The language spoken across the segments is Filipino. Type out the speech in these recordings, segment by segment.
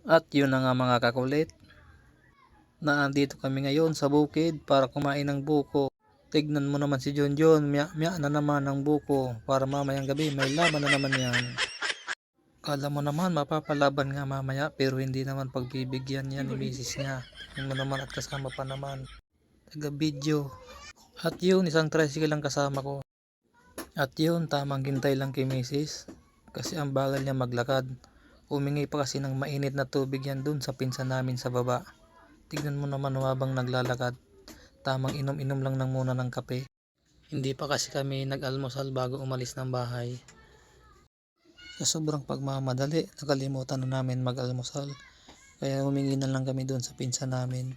At yun na nga mga kakulit, naandito kami ngayon sa bukid para kumain ng buko. Tignan mo naman si John, miya na naman ng buko para mamayang gabi may laban na naman yan. Kala mo naman mapapalaban nga mamaya pero hindi naman pagbibigyan yan ni misis niya. Tignan mo naman at kasama pa naman taga video. At yun, isang tricycle lang kasama ko. At yun, tamang gintay lang kay misis kasi ang bagal niya maglakad. Humingi pa kasi ng mainit na tubig yan dun sa pinsan namin sa baba. Tignan mo naman habang naglalakad, tamang inom-inom lang ng muna ng kape. Hindi pa kasi kami nag-almusal bago umalis ng bahay. Sa sobrang pagmamadali, nakalimutan na namin mag-almusal. Kaya humingi na lang kami dun sa pinsan namin.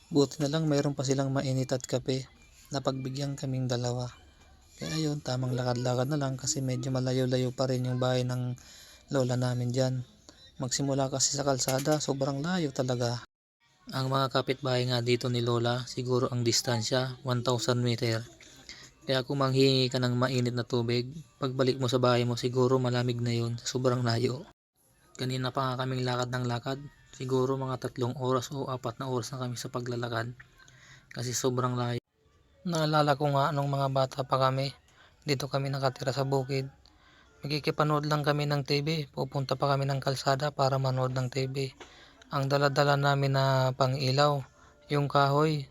Buti na lang mayroon pa silang mainit at kape. Napagbigyan kaming dalawa. Kaya yun, tamang lakad-lakad na lang kasi medyo malayo-layo pa rin yung bahay ng lola namin dyan. Magsimula kasi sa kalsada, sobrang layo talaga. Ang mga kapitbahay nga dito ni lola, siguro ang distansya 1,000 meter. Kaya kung manghingi ka ng mainit na tubig, pagbalik mo sa bahay mo siguro malamig na yun, sobrang layo. Kanina pa nga kaming lakad ng lakad, siguro mga 3 oras o 4 na oras na kami sa paglalakad. Kasi sobrang layo. Naalala ko nga nung mga bata pa kami, dito kami nakatira sa bukid. Magkikipanood lang kami ng TV, pupunta pa kami ng kalsada para manood ng TV. Ang dala-dala namin na pang-ilaw, yung kahoy,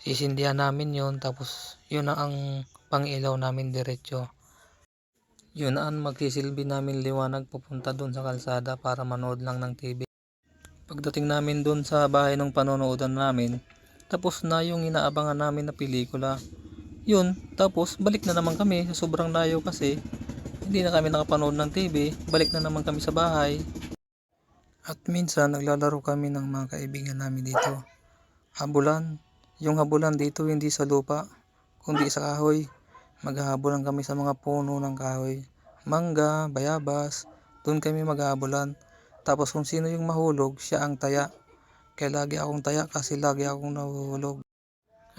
sisindihan namin yun, tapos yun na ang pang-ilaw namin diretso. Yun na ang magsisilbi namin liwanag pupunta dun sa kalsada para manood lang ng TV. Pagdating namin dun sa bahay ng panonoodan namin, tapos na yung inaabangan namin na pelikula. Yun, tapos balik na naman kami sa sobrang layo kasi hindi na kami nakapanood ng TV, balik na naman kami sa bahay. At minsan naglalaro kami ng mga kaibigan namin dito. Habulan. Yung habulan dito hindi sa lupa, kundi sa kahoy. Maghahabulan kami sa mga puno ng kahoy. Mangga, bayabas, doon kami maghahabulan. Tapos kung sino yung mahulog, siya ang taya. Kaya lagi akong taya kasi lagi akong nahuhulog.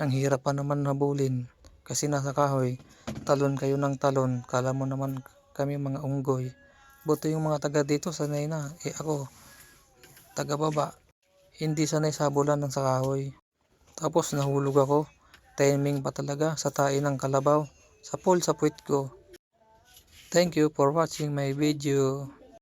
Ang hirap pa naman habulin kasi nasa kahoy. Talon kayo ng talon, kala mo naman kami mga unggoy. Buti yung mga taga dito sanay na, ako, taga baba, hindi sanay sa habulan ng sa kahoy. Tapos nahulog ako, timing pa talaga sa tae ng kalabaw, sa puwet ko. Thank you for watching my video.